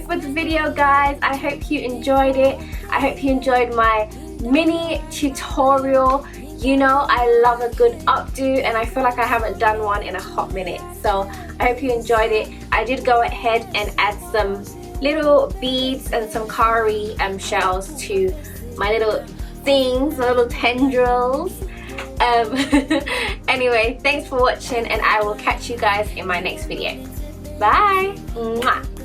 for the video, guys. I hope you enjoyed it. I hope you enjoyed my mini tutorial. You know I love a good updo, and I feel like I haven't done one in a hot minute, so I hope you enjoyed it. I did go ahead and add some little beads and some cowrie shells to my little things, little tendrils. Anyway, thanks for watching, and I will catch you guys in my next video. Bye. Mwah.